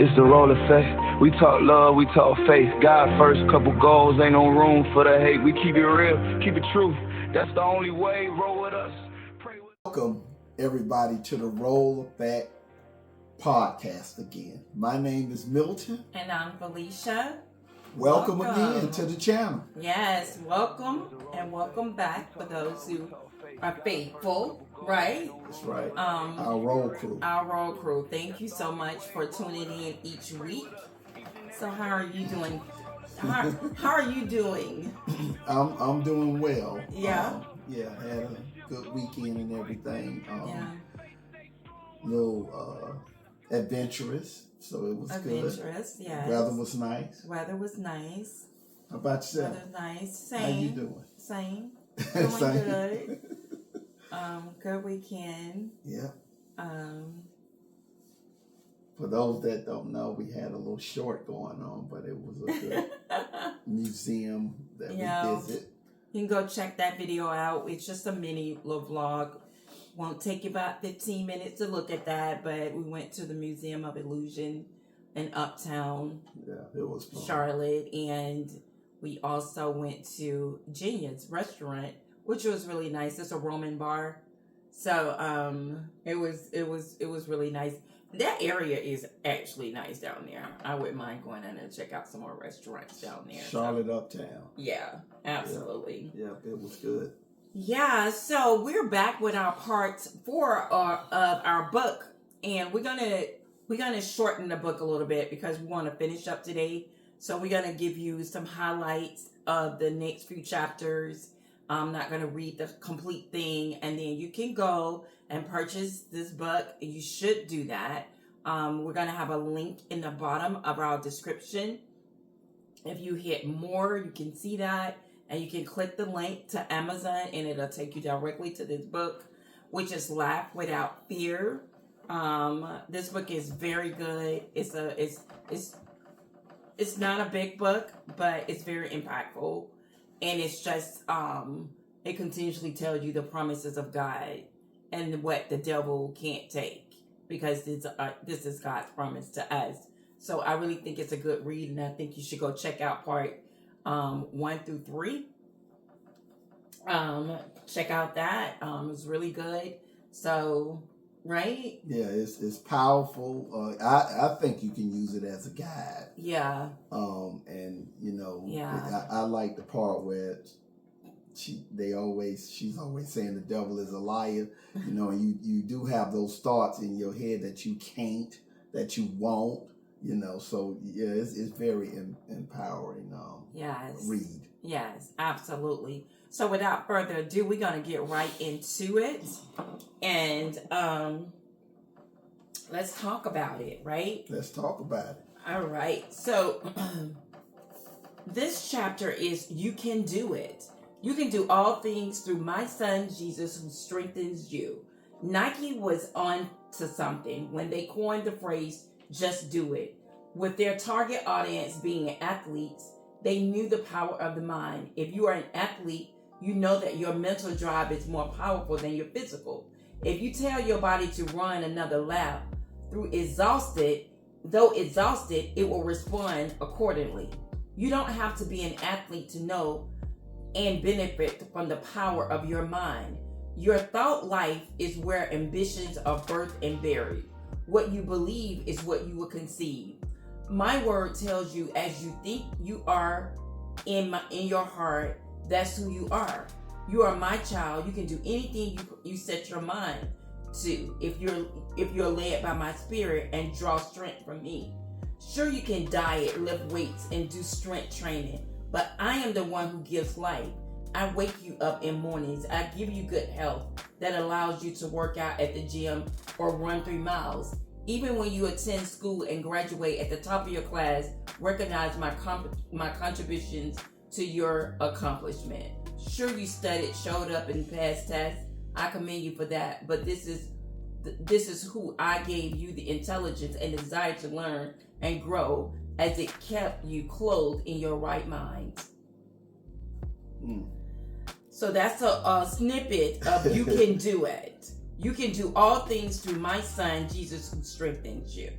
It's the roll effect. We talk love, we talk faith. God first, couple goals, ain't no room for the hate. We keep it real, keep it true. That's the only way. Roll with us. Pray with us. Welcome everybody to the Roll Effect podcast again. My name is Milton. And I'm Felicia. Welcome again to the channel. Yes, welcome and welcome back for those who are faithful, right? That's right. Our roll crew. Our roll crew. Thank you so much for tuning in each week. So how are you doing? How are you doing? I'm doing well. Yeah. I had a good weekend and everything. Yeah. Little adventurous, so it was good. Adventurous, yes. Weather was nice. Weather was nice. How about yourself? Weather nice. Same. How you doing? Same. Doing good. Good weekend. Yeah. For those that don't know, we had a little short going on, but it was a good museum that we visit. You can go check that video out. It's just a mini little vlog. Won't take you about 15 minutes to look at that, but we went to the Museum of Illusion in Uptown. Yeah, it was fun. Charlotte, and we also went to Genius Restaurant, which was really nice. It's a Roman bar. So it was really nice. That area is actually nice down there. I wouldn't mind going in and check out some more restaurants down there. Charlotte Uptown. Yeah, absolutely. Yeah, it was good. Yeah, so we're back with our part 4 of our book, and we're gonna shorten the book a little bit because we want to finish up today. So we're gonna give you some highlights of the next few chapters. I'm not gonna read the complete thing, and then you can go and purchase this book. You should do that. We're gonna have a link in the bottom of our description. If you hit more, you can see that. And you can click the link to Amazon, and it'll take you directly to this book, which is Laugh Without Fear. This book is very good. It's not a big book, but it's very impactful, and it's just it continuously tells you the promises of God and what the devil can't take, because this is God's promise to us. So I really think it's a good read, and I think you should go check out part 1 through 3. Check out that. It's really good. So, right? Yeah, it's powerful. I think you can use it as a guide. Yeah. And I like the part where she's always saying the devil is a liar. And you do have those thoughts in your head that you can't, that you won't. So yeah, it's very empowering. Yes. Read. Yes, absolutely. So without further ado, we're gonna get right into it, and let's talk about it. Right? Let's talk about it. All right. So this chapter is "You Can Do It." You can do all things through my son Jesus, who strengthens you. Nike was on to something when they coined the phrase "Just do it." With their target audience being athletes, they knew the power of the mind. If you are an athlete, you know that your mental drive is more powerful than your physical. If you tell your body to run another lap, though exhausted, it will respond accordingly. You don't have to be an athlete to know and benefit from the power of your mind. Your thought life is where ambitions are birthed and buried. What you believe is what you will conceive. My word tells you, as you think you are in your heart, that's who you are. You are my child. You can do anything you set your mind to if you're led by my spirit and draw strength from me. Sure, you can diet, lift weights, and do strength training, but I am the one who gives life. I wake you up in mornings. I give you good health that allows you to work out at the gym or run 3 miles. Even when you attend school and graduate at the top of your class, recognize my contributions to your accomplishment. Sure, you studied, showed up, and passed tests. I commend you for that. But this is who I gave you the intelligence and desire to learn and grow, as it kept you clothed in your right mind. So that's a snippet of "You Can Do It." You can do all things through my son, Jesus, who strengthens you.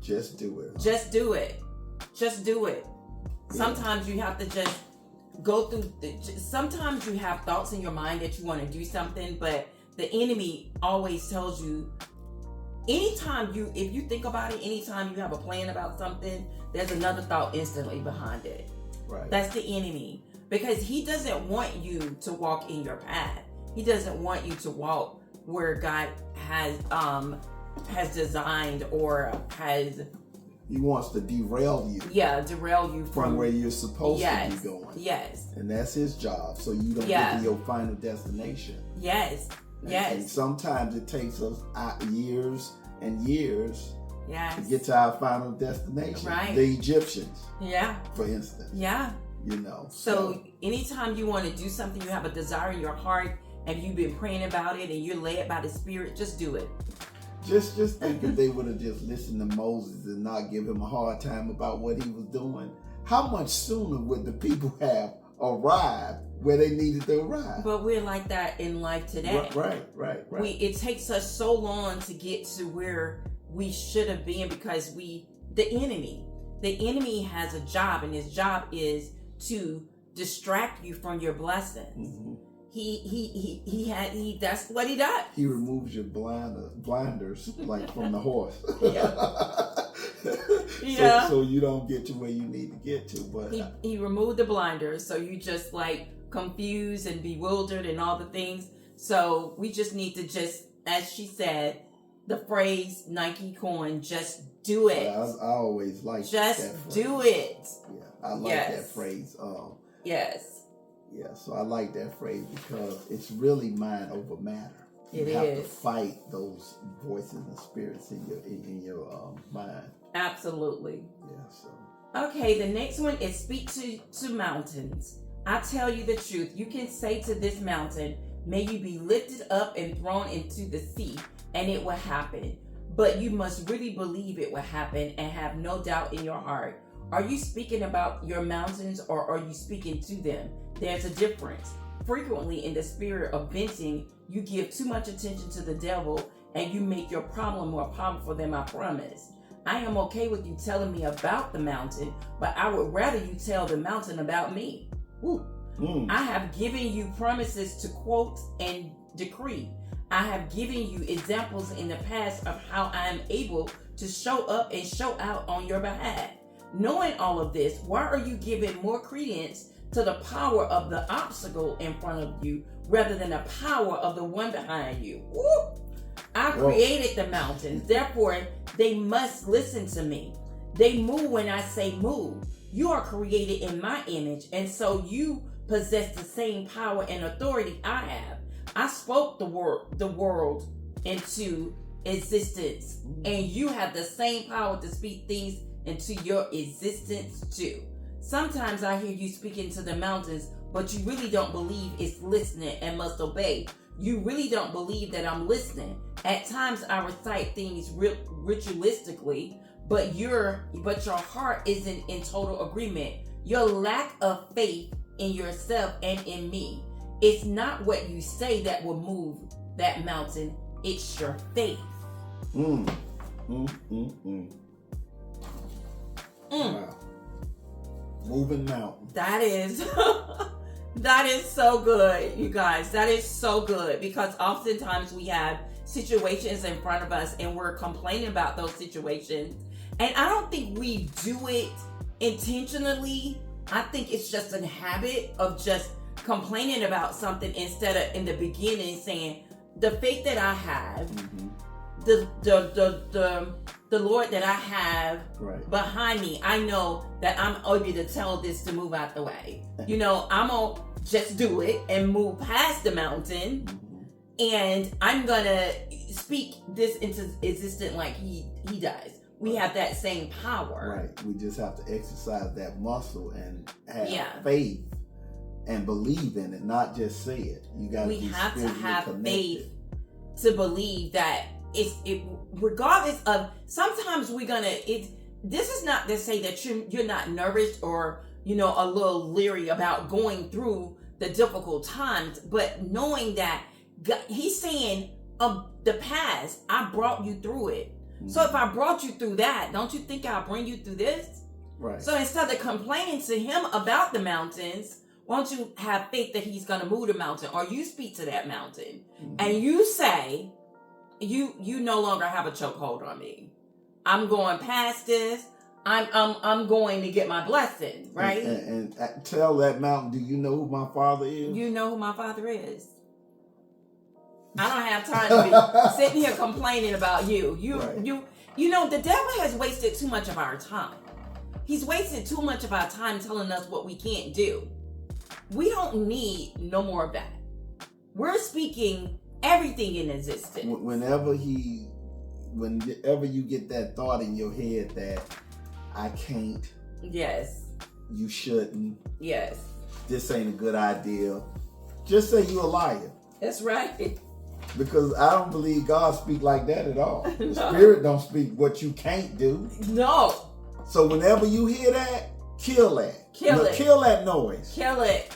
Just do it. Huh? Just do it. Just do it. Yeah. Sometimes you have to just go through. Sometimes you have thoughts in your mind that you want to do something, but the enemy always tells you, if you think about it, anytime you have a plan about something, there's another thought instantly behind it. Right. That's the enemy. Because he doesn't want you to walk in your path. He doesn't want you to walk where God has designed or has. He wants to derail you. Yeah, derail you from where you're supposed to be going. Yes. And that's his job, so you don't get to your final destination. Yes. And sometimes it takes us years and years to get to our final destination. Right. The Egyptians. Yeah. For instance. Yeah. You know. So anytime you want to do something, you have a desire in your heart, and you've been praying about it, and you're led by the Spirit, just do it. Just think if they would have just listened to Moses and not give him a hard time about what he was doing, how much sooner would the people have arrived where they needed to arrive? But we're like that in life today. Right. It takes us so long to get to where we should have been because the enemy has a job, and his job is to distract you from your blessings. Mm-hmm. He that's what he does. He removes your blinders like from the horse. So you don't get to where you need to get to. But he removed the blinders, so you just like confused and bewildered and all the things. So we just need to just, as she said, the phrase Nike coin, just do it. I always like just that phrase. Do it. Yeah, I like that phrase. Yes. Yeah, so I like that phrase because it's really mind over matter. You have to fight those voices and spirits in your mind. Absolutely. Yeah. So. Okay, the next one is speak to mountains. I tell you the truth. You can say to this mountain, may you be lifted up and thrown into the sea, and it will happen. But you must really believe it will happen and have no doubt in your heart. Are you speaking about your mountains, or are you speaking to them? There's a difference. Frequently, in the spirit of venting, you give too much attention to the devil and you make your problem more powerful than my promise. I am okay with you telling me about the mountain, but I would rather you tell the mountain about me. I have given you promises to quote and decree. I have given you examples in the past of how I am able to show up and show out on your behalf. Knowing all of this, why are you giving more credence to the power of the obstacle in front of you rather than the power of the one behind you? I created the mountains, therefore they must listen to me. They move when I say move. You are created in my image, and so you possess the same power and authority I have. I spoke the world into existence, and you have the same power to speak things into your existence too. Sometimes I hear you speaking to the mountains, but you really don't believe it's listening and must obey. You really don't believe that I'm listening. At times I recite things ritualistically, but your heart isn't in total agreement. Your lack of faith in yourself and in me. It's not what you say that will move that mountain. It's your faith. Wow. Moving mountain. That is so good, you guys. That is so good, because oftentimes we have situations in front of us and we're complaining about those situations. And I don't think we do it intentionally. I think it's just a habit of just complaining about something instead of in the beginning saying, the faith that I have, the Lord that I have behind me, I know that I'm able to tell this to move out the way. I'm going to just do it and move past the mountain, and I'm going to speak this into existence like he does. We have that same power. Right. We just have to exercise that muscle and have faith and believe in it, not just say it. We have to have faith to believe that it regardless of, sometimes this is not to say that you're not nervous or a little leery about going through the difficult times, but knowing that God, he's saying, the past, I brought you through it. Mm-hmm. So if I brought you through that, don't you think I'll bring you through this? Right. So instead of complaining to him about the mountains, won't you have faith that he's going to move the mountain, or you speak to that mountain and you say, you no longer have a chokehold on me. I'm going past this. I'm going to get my blessing, right? And tell that mountain, do you know who my Father is? You know who my Father is. I don't have time to be sitting here complaining about you. You know, the devil has wasted too much of our time. He's wasted too much of our time telling us what we can't do. We don't need no more of that. We're speaking everything in existence. Whenever you get that thought in your head that I can't. Yes. You shouldn't. Yes. This ain't a good idea. Just say you're a liar. That's right. Because I don't believe God speak like that at all. The Spirit don't speak what you can't do. No. So whenever you hear that, kill that. Kill it. Kill that noise. Kill it.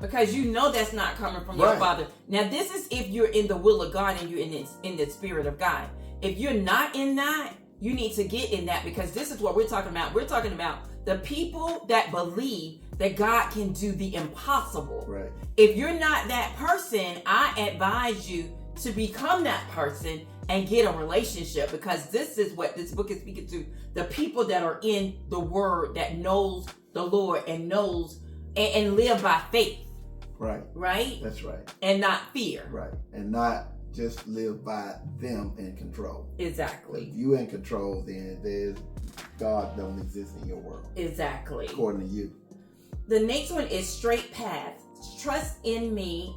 Because you know that's not coming from your Father. Now this is if you're in the will of God and you're in the Spirit of God. If you're not in that, you need to get in that, because this is what we're talking about. We're talking about the people that believe that God can do the impossible. Right. If you're not that person, I advise you to become that person and get a relationship, because this is what this book is speaking to. The people that are in the Word, that knows the Lord and knows and live by faith. Right. Right? That's right. And not fear. Right. And not just live by them in control. Exactly. If you in control, then God don't exist in your world. Exactly. According to you. The next one is straight path. Trust in me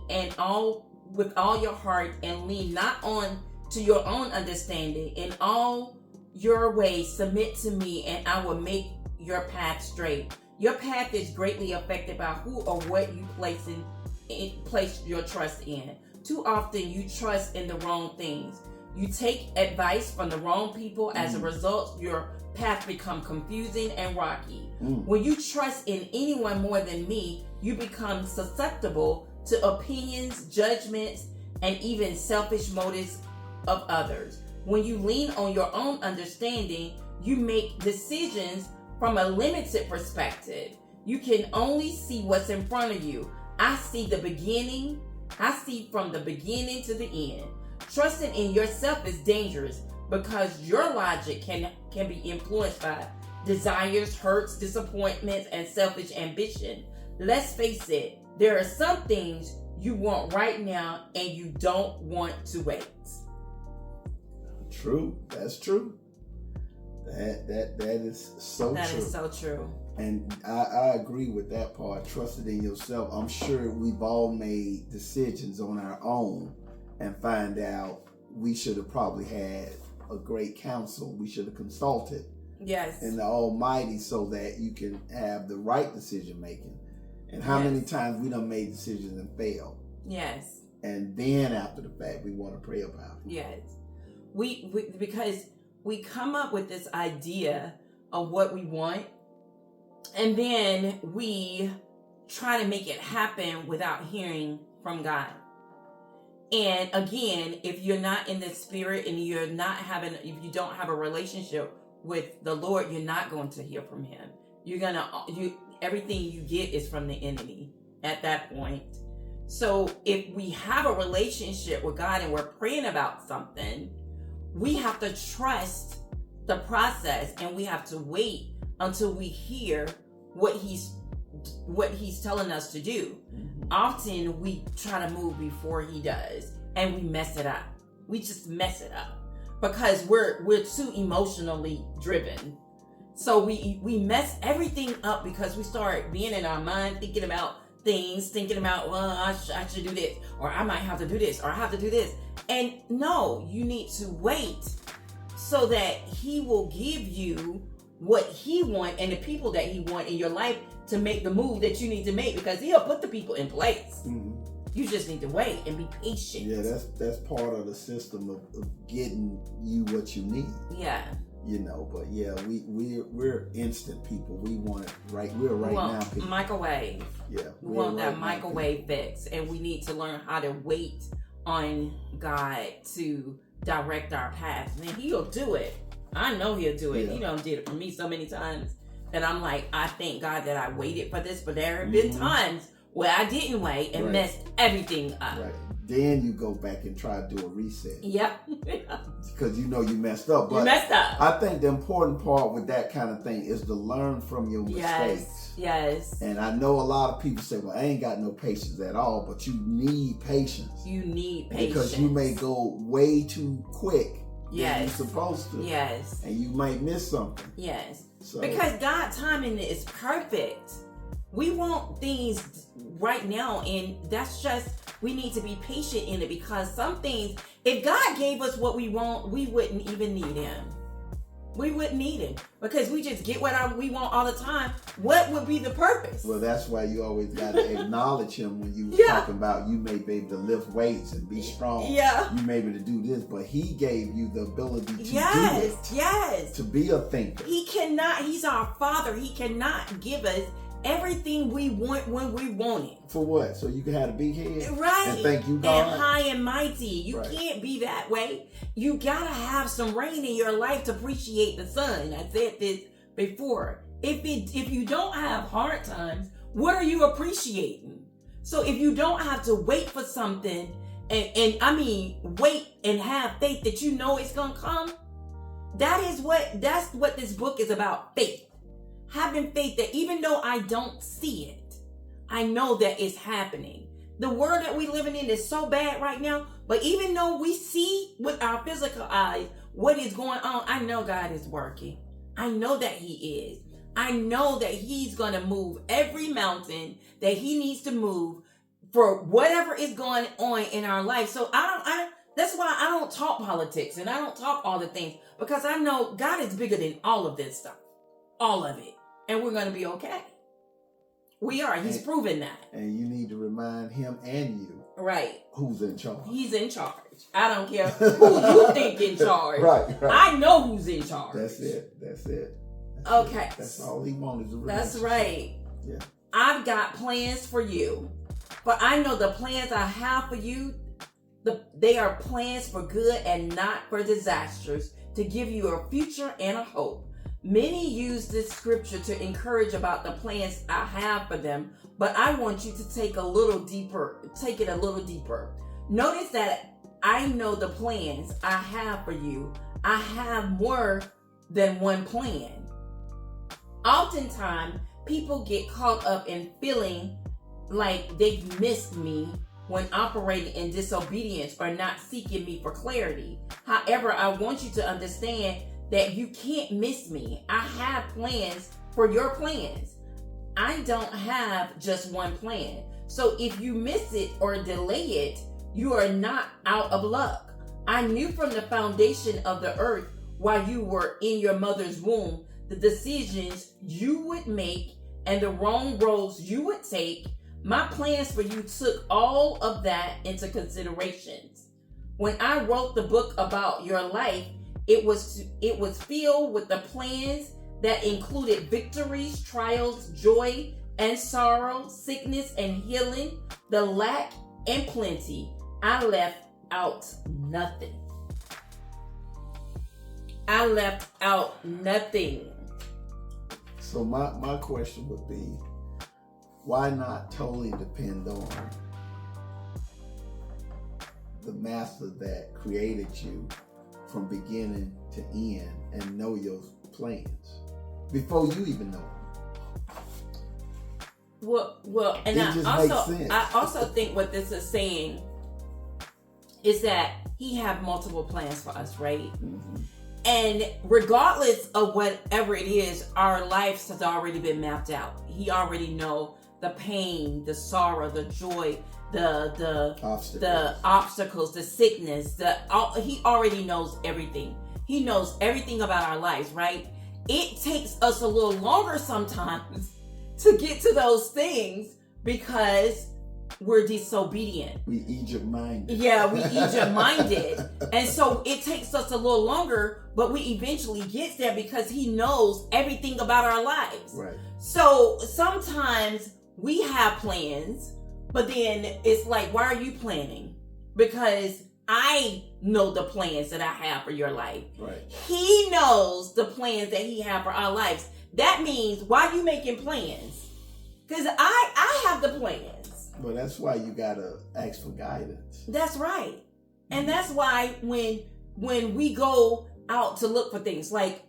with all your heart, and lean not on to your own understanding. In all your ways submit to me, and I will make your path straight. Your path is greatly affected by who or what you place your trust in. Too often you trust in the wrong things. You take advice from the wrong people. As a result, your path become confusing and rocky. When you trust in anyone more than me, you become susceptible to opinions, judgments, and even selfish motives of others. When you lean on your own understanding, you make decisions from a limited perspective. You can only see what's in front of you. I see from the beginning to the end. Trusting in yourself is dangerous, because your logic can be influenced by desires, hurts, disappointments, and selfish ambition. Let's face it, there are some things you want right now and you don't want to wait. True. That's true. That is so true. That is so true. And I agree with that part. Trusted in yourself. I'm sure we've all made decisions on our own and find out we should have probably had a great counsel. We should have consulted. Yes. In the Almighty, so that you can have the right decision making. And how many times we done made decisions and failed. Yes. And then after the fact, we want to pray about it. Yes. Because we come up with this idea of what we want, and then we try to make it happen without hearing from God. And again, if you're not in the Spirit and if you don't have a relationship with the Lord, you're not going to hear from Him. Everything you get is from the enemy at that point. So if we have a relationship with God and we're praying about something, we have to trust the process, and we have to wait until we hear what he's telling us to do. Often we try to move before He does, and we mess it up. We just mess it up because we're too emotionally driven. So we mess everything up because we start being in our mind, thinking about things, well, I should do this, or I might have to do this, or I have to do this. And no, you need to wait so that He will give you what He wants and the people that He wants in your life to make the move that you need to make, because He'll put the people in place. You just need to wait and be patient. Yeah, that's part of the system of getting you what you need. Yeah. But yeah, we're instant people. We want it right. We're right now people. Microwave. Yeah. We want that microwave fix, and we need to learn how to wait on God to direct our path. Man, he'll do it. I know he'll do it. Yeah. He done did it for me so many times that I'm like, I thank God that I waited for this, but there have been times where I didn't wait and messed everything up. Right. Then you go back and try to do a reset. Yep. Because you know you messed up. But you messed up. I think the important part with that kind of thing is to learn from your mistakes. Yes. And I know a lot of people say, well, I ain't got no patience at all, but you need patience. You need patience. Because you may go way too quick than you're Yes. supposed to. Yes. And you might miss something. Yes. So, Because God's timing is perfect. We want things right now, and that's just, we need to be patient in it, because some things, if God gave us what we want, we wouldn't even need him. We wouldn't need him, because we just get what we want all the time. What would be the purpose? well, that's why you always got to acknowledge him when you were talking about you may be able to lift weights and be strong. Yeah. You may be able to do this, but he gave you the ability to do it. Yes. To be a thinker. He's our Father. He cannot give us everything we want when we want it. For what? So you can have a big head? Right. And thank you, God? And high and mighty. You Right. can't be that way. You gotta have some rain in your life to appreciate the sun. I said this before. If you don't have hard times, what are you appreciating? So if you don't have to wait for something, and I mean wait and have faith that you know it's gonna come, that's what this book is about. Faith. Having faith that even though I don't see it, I know that it's happening. The world that we're living in is so bad right now, but even though we see with our physical eyes what is going on, I know God is working. I know that he is. I know that he's going to move every mountain that he needs to move for whatever is going on in our life. So that's why I don't talk politics and I don't talk all the things, because I know God is bigger than all of this stuff. All of it. And we're going to be okay. We are. He's proven that. And you need to remind him and you. Right. Who's in charge. He's in charge. I don't care who you think in charge. Right. I know who's in charge. That's it. Okay. That's all he wanted to That's right. Yeah. I've got plans for you. But I know the plans I have for you, they are plans for good and not for disasters, to give you a future and a hope. Many use this scripture to encourage about the plans I have for them, but I want you to take it a little deeper. Notice that I know the plans I have for you. I have more than one plan. Oftentimes, people get caught up in feeling like they've missed me when operating in disobedience or not seeking me for clarity. However, I want you to understand that you can't miss me. I have plans for your plans. I don't have just one plan. So if you miss it or delay it, you are not out of luck. I knew from the foundation of the earth, while you were in your mother's womb, the decisions you would make and the wrong roads you would take. My plans for you took all of that into considerations. When I wrote the book about your life, it was filled with the plans that included victories, trials, joy and sorrow, sickness and healing, the lack and plenty. I left out nothing. I left out nothing. So my question would be, why not totally depend on the master that created you from beginning to end and know your plans before you even know them? Well, and I also think what this is saying is that he have multiple plans for us, right? Mm-hmm. And regardless of whatever it is, our lives has already been mapped out. He already know the pain, the sorrow, the joy, the obstacles, the sickness, he already knows everything. He knows everything about our lives, right? It takes us a little longer sometimes to get to those things because we're disobedient. We Egypt-minded. Yeah, we Egypt-minded. And so it takes us a little longer, but we eventually get there because he knows everything about our lives. Right. So sometimes we have plans, but then it's like, why are you planning? Because I know the plans that I have for your life. Right. He knows the plans that he has for our lives. That means, why are you making plans? Because I have the plans. Well, that's why you got to ask for guidance. That's right. And that's why when we go out to look for things, like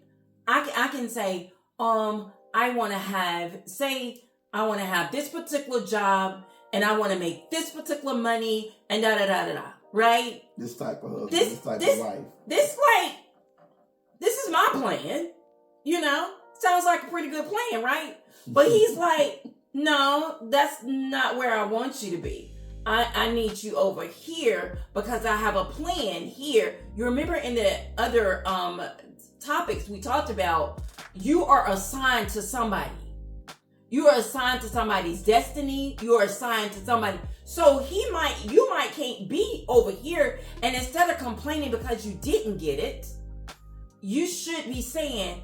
I can say, I want to have this particular job, and I want to make this particular money, and da-da-da-da-da, right? This type of husband, this type of life. This is my plan, Sounds like a pretty good plan, right? But he's like, no, that's not where I want you to be. I need you over here because I have a plan here. You remember in the other topics we talked about, you are assigned to somebody. You are assigned to somebody's destiny. You are assigned to somebody. So you might can't be over here, and instead of complaining because you didn't get it, you should be saying,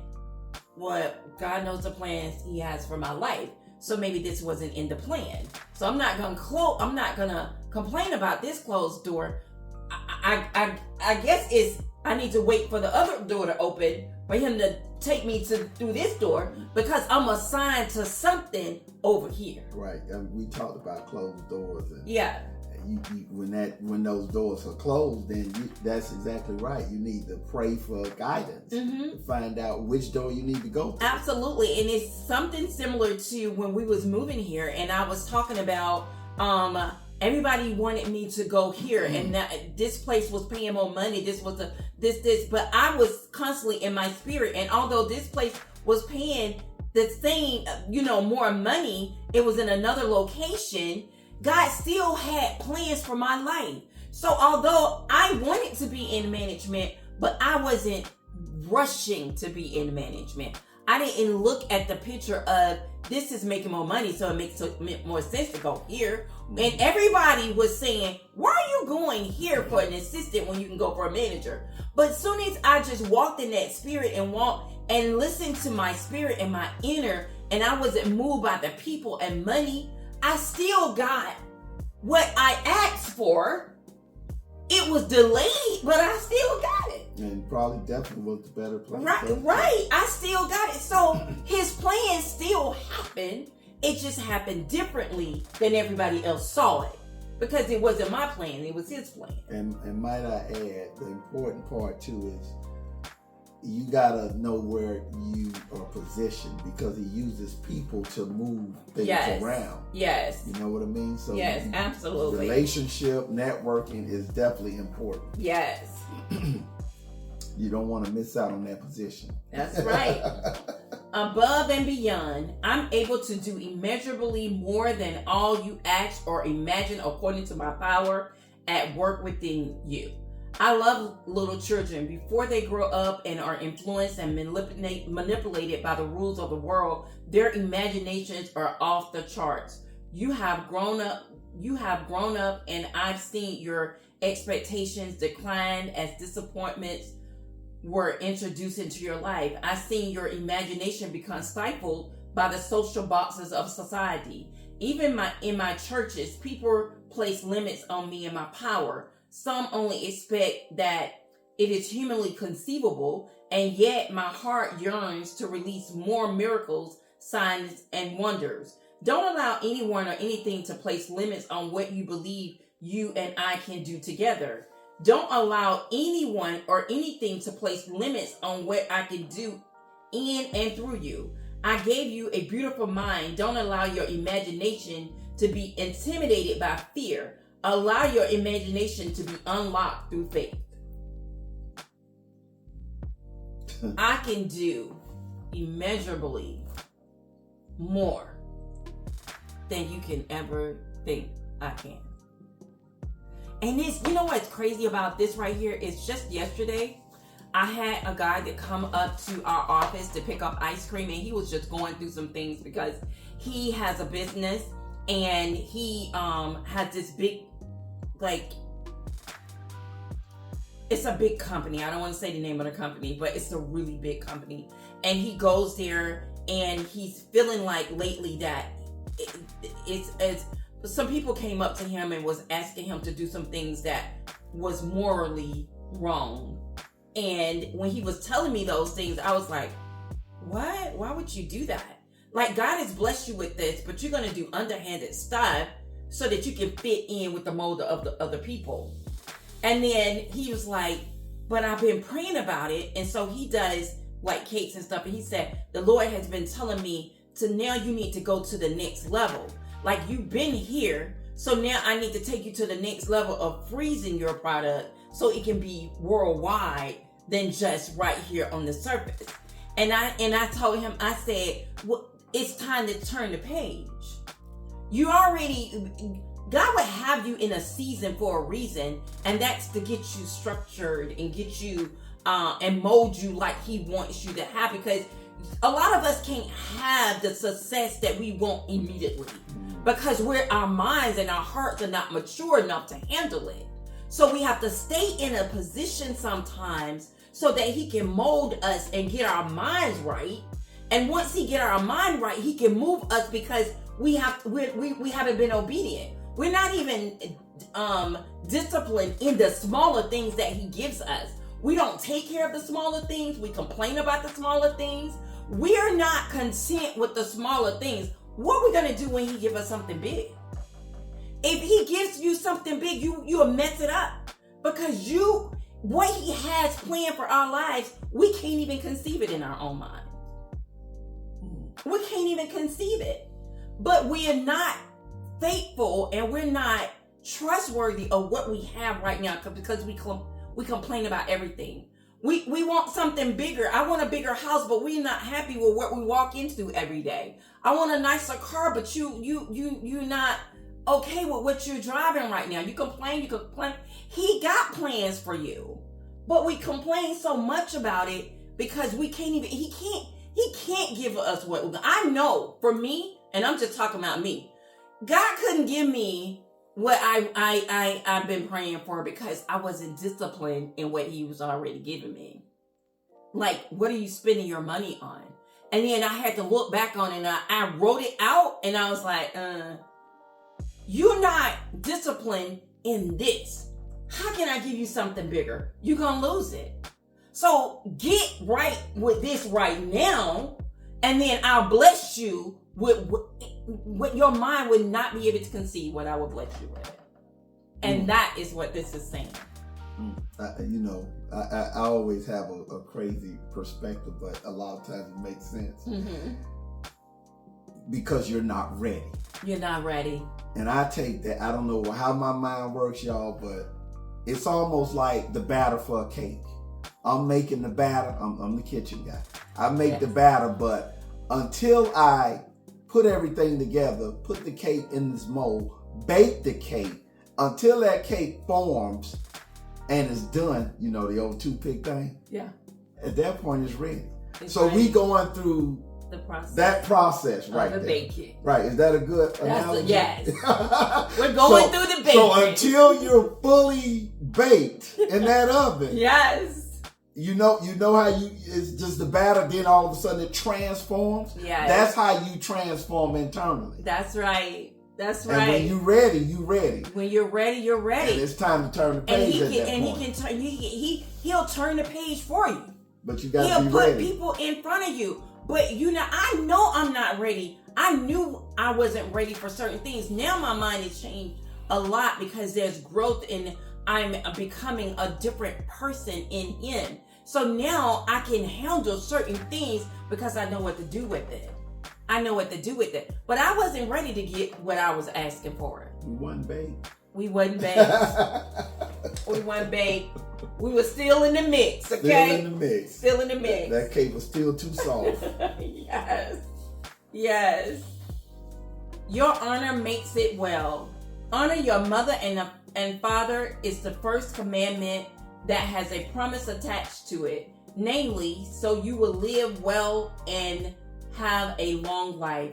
well, God knows the plans he has for my life. So maybe this wasn't in the plan. So I'm not gonna complain about this closed door. I guess I need to wait for the other door to open for him to take me through this door, because I'm assigned to something over here. Right. We talked about closed doors. And yeah. When those doors are closed, then that's exactly right. You need to pray for guidance to find out which door you need to go to. Absolutely. And it's something similar to when we was moving here, and I was talking about everybody wanted me to go here, and this place was paying more money. This was this, but I was constantly in my spirit. And although this place was paying the same, more money, it was in another location. God still had plans for my life. So although I wanted to be in management, but I wasn't rushing to be in management. I didn't look at the picture of this is making more money, so it makes more sense to go here. And everybody was saying, why are you going here for an assistant when you can go for a manager? But as soon as I just walked in that spirit and walked and listened to my spirit and my inner, and I wasn't moved by the people and money, I still got what I asked for. It was delayed, but I still got it. And probably definitely was the better plan. Right. I still got it. So his plan still happened. It just happened differently than everybody else saw it. Because it wasn't my plan, it was his plan. And might I add, the important part too is you gotta know where you are positioned, because he uses people to move things around. Yes. You know what I mean? So yes, absolutely. Relationship, networking is definitely important. Yes. You don't want to miss out on that position. That's right. Above and beyond, I'm able to do immeasurably more than all you ask or imagine according to my power at work within you. I love little children. Before they grow up and are influenced and manipulated by the rules of the world, their imaginations are off the charts. You have grown up, and I've seen your expectations decline as disappointments were introduced into your life. I've seen your imagination become stifled by the social boxes of society. Even in my churches, people place limits on me and my power. Some only expect that it is humanly conceivable, and yet my heart yearns to release more miracles, signs, and wonders. Don't allow anyone or anything to place limits on what you believe you and I can do together. Don't allow anyone or anything to place limits on what I can do in and through you. I gave you a beautiful mind. Don't allow your imagination to be intimidated by fear. Allow your imagination to be unlocked through faith. I can do immeasurably more than you can ever think I can. And this, you know what's crazy about this right here? It's just yesterday, I had a guy that come up to our office to pick up ice cream, and he was just going through some things because he has a business, and he has this big, it's a big company. I don't want to say the name of the company, but it's a really big company. And he goes there, and he's feeling like lately that it's some people came up to him and was asking him to do some things that was morally wrong. And when he was telling me those things, I was like, what? Why would you do that? Like, God has blessed you with this, but you're going to do underhanded stuff so that you can fit in with the mold of the other people. And then he was like, but I've been praying about it. And so he does like cakes and stuff. And he said, the Lord has been telling me to now you need to go to the next level. Like, you've been here. So now I need to take you to the next level of freezing your product so it can be worldwide than just right here on the surface. And I told him, I said, well, it's time to turn the page. You already, God would have you in a season for a reason, and that's to get you structured and get you and mold you like he wants you to have, because a lot of us can't have the success that we want immediately because our minds and our hearts are not mature enough to handle it. So we have to stay in a position sometimes so that he can mold us and get our minds right. And once he get our mind right, he can move us because we haven't been obedient. We're not even disciplined in the smaller things that he gives us. We don't take care of the smaller things. We complain about the smaller things. We are not content with the smaller things. What are we going to do when he gives us something big? If he gives you something big, you'll mess it up. Because what he has planned for our lives, we can't even conceive it in our own mind. We can't even conceive it. But we are not faithful and we're not trustworthy of what we have right now because we complain about everything. We want something bigger. I want a bigger house, but we're not happy with what we walk into every day. I want a nicer car, but you're not okay with what you're driving right now. You complain. He got plans for you, but we complain so much about it because we can't even. He can't give us what I know for me, and I'm just talking about me. God couldn't give me what I've been praying for because I wasn't disciplined in what he was already giving me. Like, what are you spending your money on? And then I had to look back on it and I wrote it out and I was like, you're not disciplined in this. How can I give you something bigger? You're going to lose it. So get right with this right now, and then I'll bless you with what your mind would not be able to conceive what I will bless you with. And that is what this is saying. I always have a crazy perspective, but a lot of times it makes sense. Mm-hmm. Because you're not ready. You're not ready. And I take that, I don't know how my mind works, y'all, but it's almost like the batter for a cake. I'm making the batter. I'm the kitchen guy. I make the batter, but until I put everything together, put the cake in this mold, bake the cake, until that cake forms and is done, the old toothpick thing. Yeah. At that point, it's ready. So we going through the process. That process right there. Baking. Right. Is that a good analogy? Yes. We're going through the baking. So until you're fully baked in that oven. Yes. You know how it's just the batter, then all of a sudden it transforms? Yes. That's how you transform internally. That's right. And when you're ready, you're ready. When you're ready, you're ready. And it's time to turn the page he'll turn the page for you. But you got to be ready. He'll put people in front of you. But I know I'm not ready. I knew I wasn't ready for certain things. Now my mind has changed a lot because there's growth and I'm becoming a different person in him. So now I can handle certain things because I know what to do with it. But I wasn't ready to get what I was asking for. We wasn't baked. We wasn't baked. We were still in the mix, okay? Still in the mix. That cake was still too soft. Yes. Your honor makes it well. Honor your mother and father is the first commandment that has a promise attached to it. Namely, so you will live well and have a long life.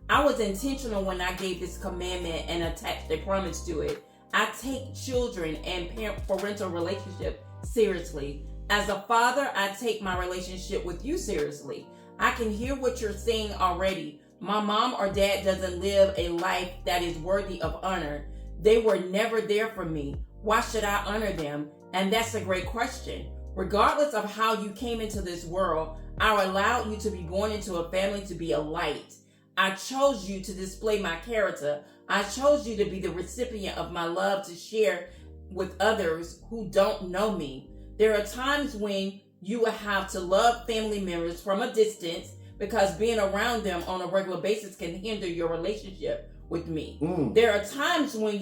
I was intentional when I gave this commandment and attached a promise to it. I take children and parental relationship seriously. As a father, I take my relationship with you seriously. I can hear what you're saying already. My mom or dad doesn't live a life that is worthy of honor. They were never there for me. Why should I honor them? And that's a great question. Regardless of how you came into this world, I allowed you to be born into a family to be a light. I chose you to display my character. I chose you to be the recipient of my love to share with others who don't know me. There are times when you will have to love family members from a distance because being around them on a regular basis can hinder your relationship with me. There are times when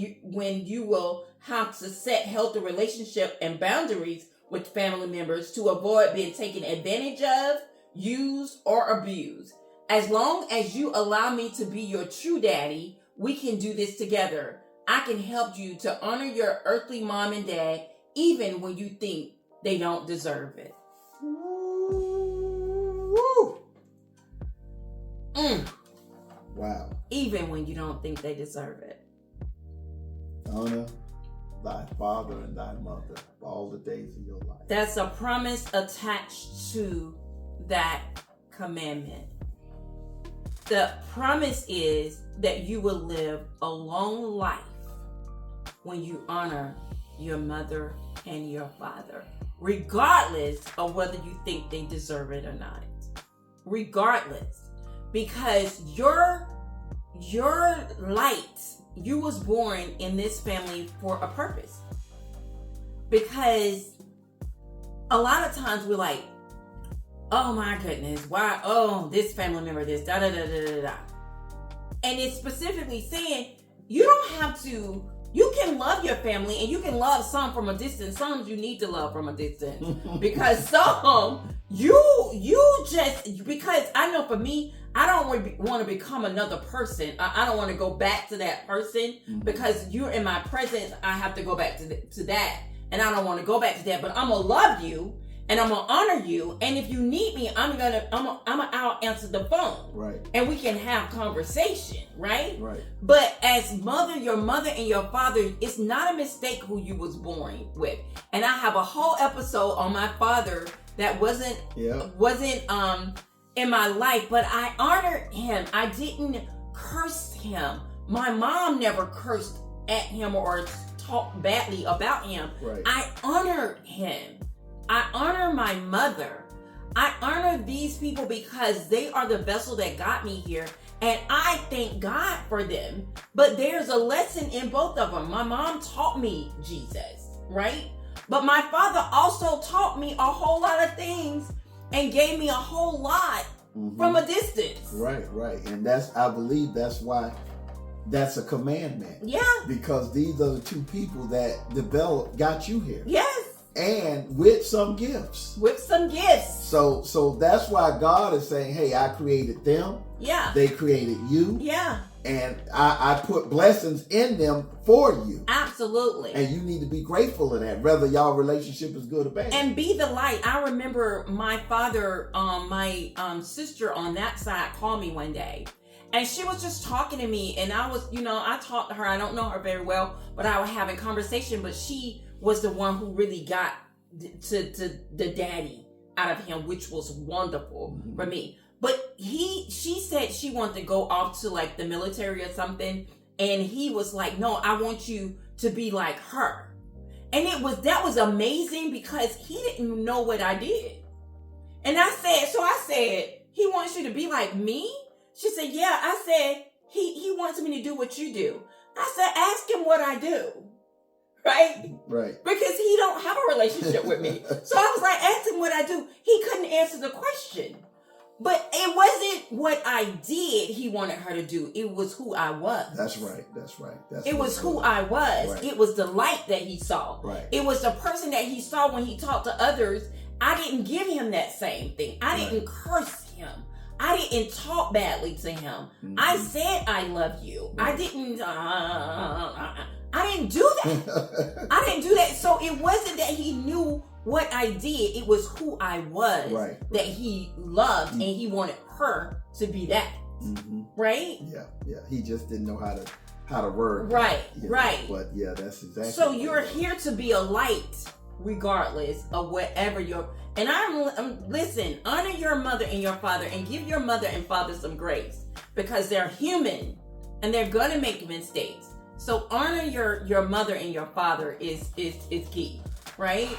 you will have to set healthy relationship and boundaries with family members to avoid being taken advantage of, used, or abused. As long as you allow me to be your true daddy, we can do this together. I can help you to honor your earthly mom and dad even when you think they don't deserve it. Woo! Wow. Even when you don't think they deserve it. Honor thy father and thy mother all the days of your life. That's a promise attached to that commandment. The promise is that you will live a long life when you honor your mother and your father, regardless of whether you think they deserve it or not. Regardless. Because your light, you was born in this family for a purpose. Because a lot of times we're like, oh my goodness, why? Oh, this family member, this, da da da da da da. And it's specifically saying you don't have to. You can love your family, and you can love some from a distance. Some you need to love from a distance because some you just, because I know for me, I don't want to become another person. I don't want to go back to that person because you're in my presence. I have to go back to that, and I don't want to go back to that. But I'm gonna love you, and I'm gonna honor you. And if you need me, I'm gonna out answer the phone, right? And we can have conversation, right? Right. But as your mother and your father, it's not a mistake who you was born with. And I have a whole episode on my father that wasn't in my life, but I honored him. I didn't curse him. My mom never cursed at him or talked badly about him. Right. I honored him. I honor my mother. I honor these people because they are the vessel that got me here. And I thank God for them. But there's a lesson in both of them. My mom taught me Jesus, right? But my father also taught me a whole lot of things and gave me a whole lot from a distance. Right. And I believe that's why that's a commandment. Yeah. Because these are the two people that got you here. Yes. And with some gifts. So that's why God is saying, hey, I created them. Yeah. They created you. Yeah. And I put blessings in them for you. Absolutely. And you need to be grateful of that, whether y'all relationship is good or bad. And be the light. I remember my father, my sister on that side called me one day. And she was just talking to me. And I was, I talked to her. I don't know her very well, but I was having conversation. But she was the one who really got to the daddy out of him, which was wonderful for me. But she said she wanted to go off to like the military or something, and he was like, "No, I want you to be like her." And that was amazing because he didn't know what I did. And I said, "He wants you to be like me?" She said, "Yeah." I said, "He wants me to do what you do." I said, "Ask him what I do." Right? Because he don't have a relationship with me. So I was like, ask him what I do. He couldn't answer the question. But it wasn't what I did he wanted her to do. It was who I was. That's right. It was who I was. Right. It was the light that he saw. Right. It was the person that he saw when he talked to others. I didn't give him that same thing. I didn't curse him. I didn't talk badly to him. I said I love you. Right. I didn't do that. I didn't do that. So it wasn't that he knew what I did. It was who I was that he loved, and he wanted her to be that. Right? Yeah. He just didn't know how to word. Right. But yeah, that's exactly. So you're here to be a light, regardless of whatever and listen, honor your mother and your father, and give your mother and father some grace, because they're human and they're gonna make mistakes. So honor your mother and your father is key, right?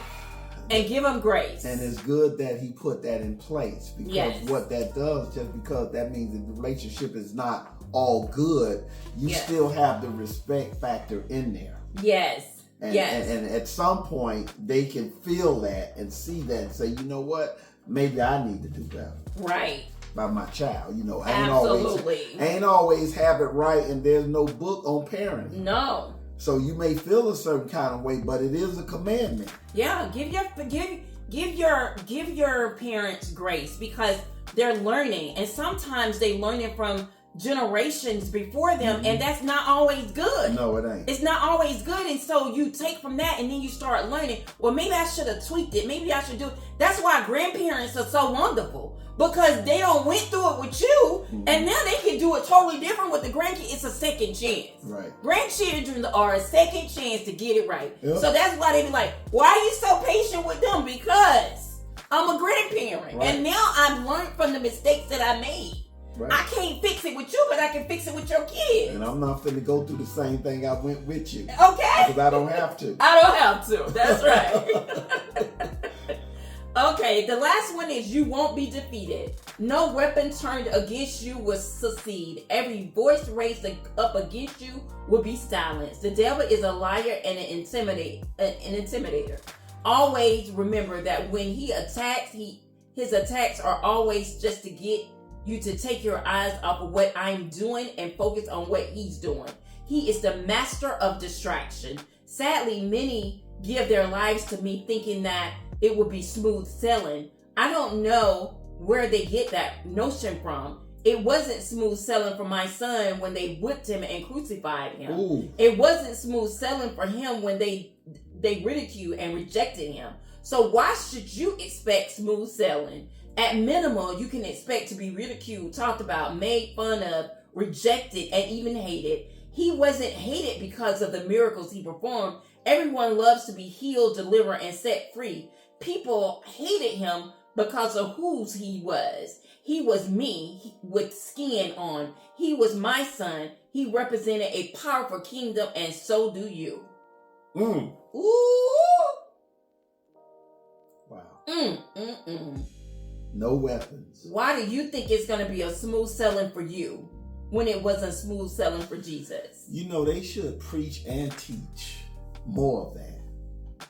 And give them grace. And it's good that he put that in place, because what that does, just because that means the relationship is not all good, you still have the respect factor in there. Yes. And at some point they can feel that and see that and say, you know what, maybe I need to do better. Right. By my child, I ain't always have it right, and there's no book on parenting. No. So you may feel a certain kind of way, but it is a commandment. Yeah, give your parents grace, because they're learning, and sometimes they learn it from generations before them, and that's not always good. No, it ain't. It's not always good, and so you take from that, and then you start learning, well, maybe I should have tweaked it. Maybe I should do it. That's why grandparents are so wonderful, because they don't went through it with you, and now they can do it totally different with the grandkids. It's a second chance. Right. Grandchildren are a second chance to get it right. Yep. So that's why they be like, why are you so patient with them? Because I'm a grandparent, and now I've learned from the mistakes that I made. Right. I can't fix it with you, but I can fix it with your kids. And I'm not finna go through the same thing I went with you. Okay. Because I don't have to. I don't have to. That's right. Okay, the last one is you won't be defeated. No weapon turned against you will succeed. Every voice raised up against you will be silenced. The devil is a liar and an intimidator. Always remember that when he attacks, his attacks are always just to get you to take your eyes off of what I'm doing and focus on what he's doing. He is the master of distraction. Sadly, many give their lives to me thinking that it would be smooth sailing. I don't know where they get that notion from. It wasn't smooth sailing for my son when they whipped him and crucified him. Ooh. It wasn't smooth sailing for him when they ridiculed and rejected him. So why should you expect smooth sailing? At minimum, you can expect to be ridiculed, talked about, made fun of, rejected, and even hated. He wasn't hated because of the miracles he performed. Everyone loves to be healed, delivered, and set free. People hated him because of whose he was. He was me with skin on. He was my son. He represented a powerful kingdom, and so do you. Ooh. Wow. No weapons. Why do you think it's going to be a smooth sailing for you when it wasn't smooth sailing for Jesus? They should preach and teach more of that.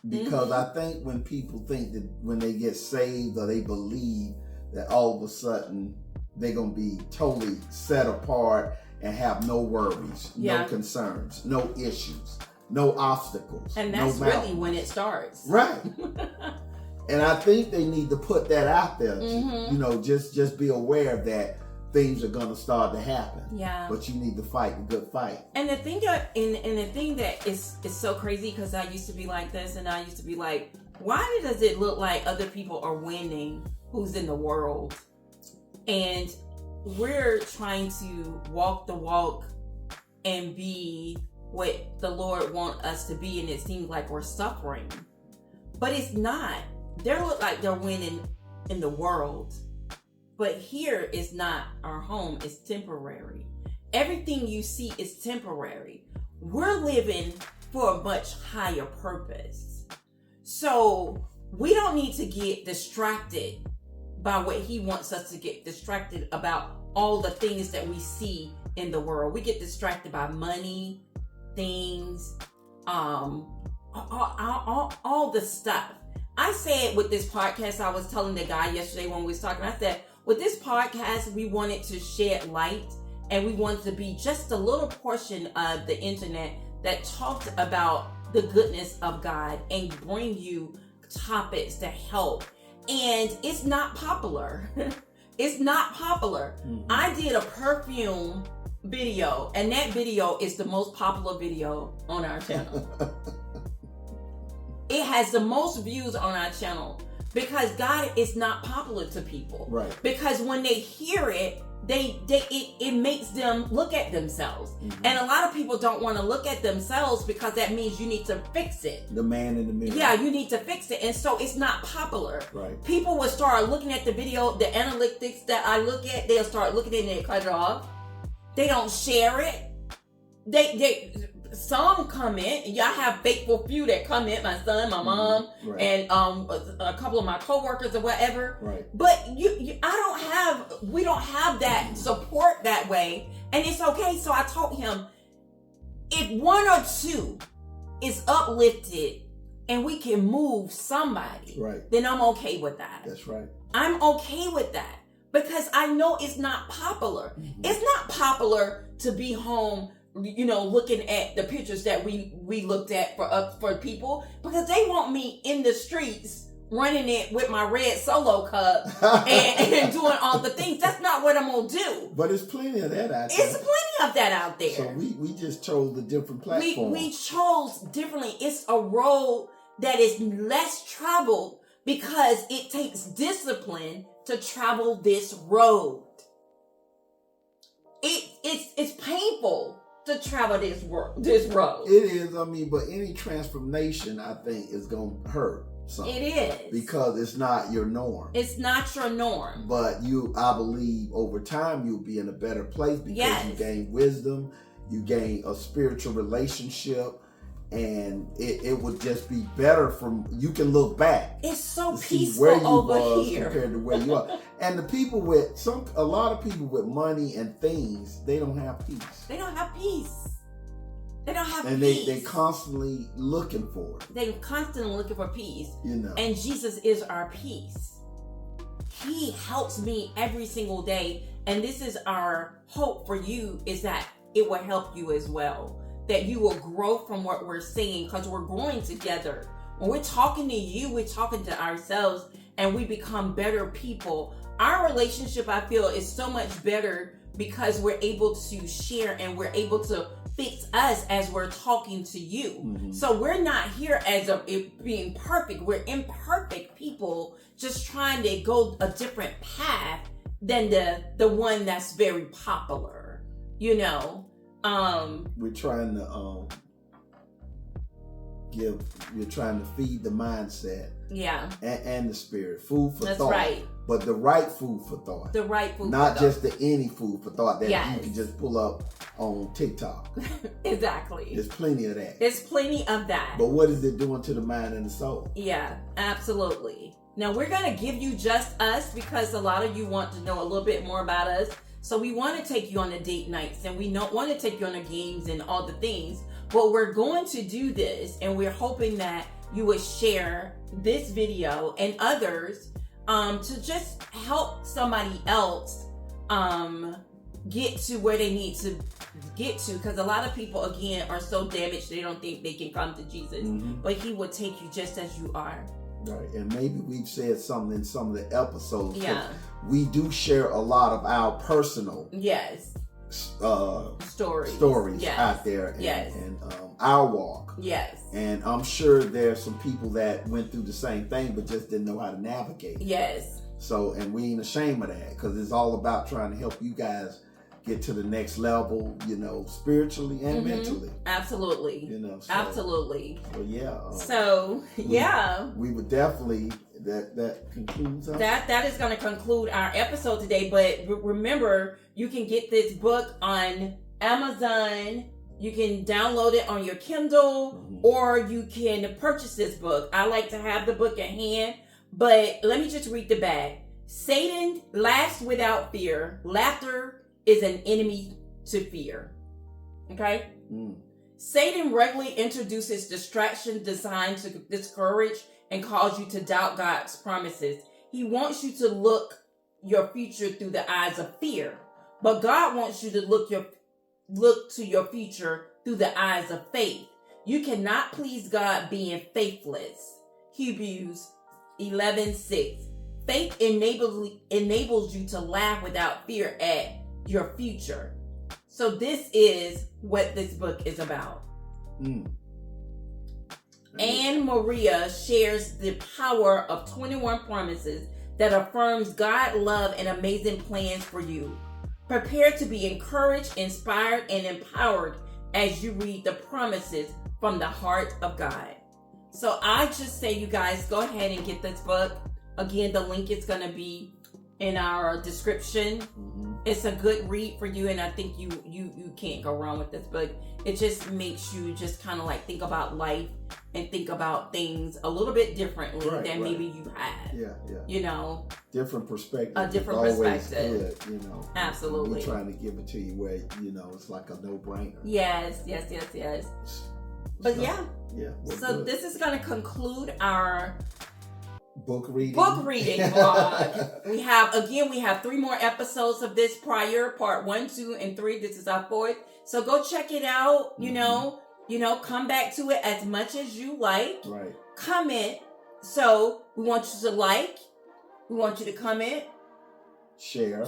Because I think when people think that when they get saved or they believe that all of a sudden they're going to be totally set apart and have no worries, no concerns, no issues, no obstacles. And that's really when it starts. Right. And I think they need to put that out there. Just be aware that things are going to start to happen. Yeah. But you need to fight a good fight. And the thing that is so crazy, because I used to be like this, and I used to be like, why does it look like other people are winning who's in the world? And we're trying to walk the walk and be what the Lord wants us to be, and it seems like we're suffering. But it's not. They look like they're winning in the world. But here is not our home. It's temporary. Everything you see is temporary. We're living for a much higher purpose. So we don't need to get distracted by what he wants us to get distracted about, all the things that we see in the world. We get distracted by money, things, all the stuff. I said with this podcast, I was telling the guy yesterday when we was talking, I said, with this podcast, we wanted to shed light, and we wanted to be just a little portion of the internet that talked about the goodness of God and bring you topics to help. And it's not popular. It's not popular. Mm-hmm. I did a perfume video, and that video is the most popular video on our channel. It has the most views on our channel because God is not popular to people. Right. Because when they hear it, it makes them look at themselves. Mm-hmm. And a lot of people don't want to look at themselves because that means you need to fix it. The man in the mirror. Yeah, you need to fix it. And so it's not popular. Right. People will start looking at the video, the analytics that I look at, they'll start looking at it and cut it off. They don't share it. some come in. Y'all have faithful few that come in. My son, my mom, right. and a couple of my coworkers or whatever. Right. But we don't have that support that way, and it's okay. So I told him, if one or two is uplifted and we can move somebody, right, then I'm okay with that. That's right. I'm okay with that because I know it's not popular. Mm-hmm. It's not popular to be home, looking at the pictures that we looked at for people, because they want me in the streets running it with my red Solo cup and doing all the things. That's not what I'm gonna do. But there's plenty of that out there. It's plenty of that out there. So we just chose the different platforms. We chose differently. It's a road that is less traveled because it takes discipline to travel this road. It's painful to travel this road. It is. But any transformation, I think, is going to hurt something. It is. Because it's not your norm. It's not your norm. But I believe over time you'll be in a better place because you gain wisdom, you gain a spiritual relationship, and it would just be better you can look back. It's so peaceful peaceful where you over here compared to where you are. And the people a lot of people with money and things, they don't have peace. They don't have peace. They don't have and peace. And they constantly looking for it. They're constantly looking for peace. And Jesus is our peace. He helps me every single day. And this is our hope for you, is that it will help you as well. That you will grow from what we're saying, because we're growing together. When we're talking to you, we're talking to ourselves, and we become better people. Our relationship, I feel, is so much better because we're able to share and we're able to fix us as we're talking to you. Mm-hmm. So we're not here as being perfect. We're imperfect people just trying to go a different path than the one that's very popular, We're trying to we're trying to feed the mindset. Yeah. And the spirit. Food for That's thought. That's right. But the right food for thought. The right food Not for just thought. any food for thought that you can just pull up on TikTok. Exactly. There's plenty of that. There's plenty of that. But what is it doing to the mind and the soul? Yeah, absolutely. Now we're going to give you just us because a lot of you want to know a little bit more about us. So we want to take you on the date nights and we don't want to take you on the games and all the things. But we're going to do this, and we're hoping that you would share this video and others to just help somebody else get to where they need to get to. Because a lot of people, again, are so damaged they don't think they can come to Jesus. Mm-hmm. But he will take you just as you are. Right, and maybe we've said something in some of the episodes. Yeah. We do share a lot of our personal stories out there and our walk. Yes. And I'm sure there's some people that went through the same thing but just didn't know how to navigate. Yes. So, and we ain't ashamed of that, because it's all about trying to help you guys get to the next level, spiritually and mentally. Absolutely. Absolutely. So we would definitely that concludes us. That is going to conclude our episode today. But remember, you can get this book on Amazon. You can download it on your Kindle, or you can purchase this book. I like to have the book at hand, but let me just read the back. Satan laughs without fear. Laughter is an enemy to fear. Okay? Satan regularly introduces distraction designed to discourage and cause you to doubt God's promises. He wants you to look your future through the eyes of fear. But God wants you to look to your future through the eyes of faith. You cannot please God being faithless. Hebrews 11:6. Faith enables you to laugh without fear at your future. So this is what this book is about. Ann Maria shares the power of 21 promises that affirms God's love and amazing plans for you. Prepare to be encouraged, inspired, and empowered as you read the promises from the heart of God. So I just say, you guys, go ahead and get this book. Again, the link is going to be in our description. it's a good read for you, and I think you can't go wrong with this book. It just makes you just kind of like think about life and think about things a little bit differently than maybe you had. Yeah. You know, different perspective. A different perspective. Good, you know. Absolutely. We're trying to give it to you where it's like a no-brainer. Yes. But yeah. So this is going to conclude our book reading vlog. we have 3 more episodes of this prior, part 1, 2, and 3. This is our 4th. So go check it out. You know, come back to it as much as you like. Right. Comment. So we want you to like. We want you to comment. Share.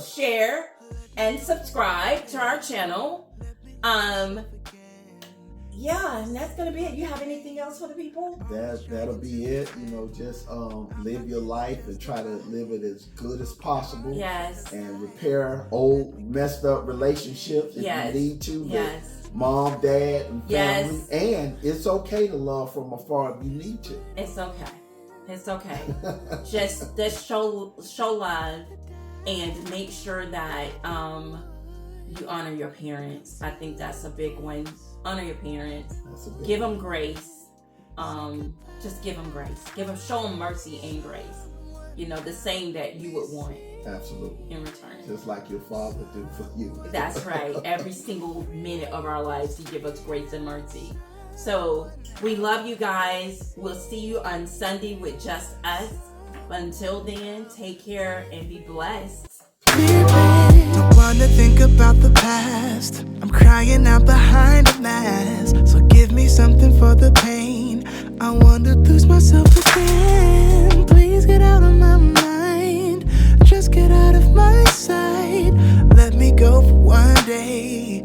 And subscribe to our channel. Yeah, and that's gonna be it. You have anything else for the people? That'll be it. Just live your life and try to live it as good as possible. Yes. And repair old messed up relationships if you need to. With mom, dad, and family. Yes. And it's okay to love from afar if you need to. It's okay. just show love and make sure that you honor your parents. I think that's a big one. Honor your parents. Give them grace. Just give them grace. Show them mercy and grace. The same that you would want. Absolutely. In return. Just like your father do for you. That's right. Every single minute of our lives, he give us grace and mercy. So we love you guys. We'll see you on Sunday with just us. Until then, take care and be blessed. Don't wanna think about the past. I'm crying out behind a mask. So give me something for the pain. I wanna lose myself again. Please get out of my mind. Just get out of my sight. Let me go for one day.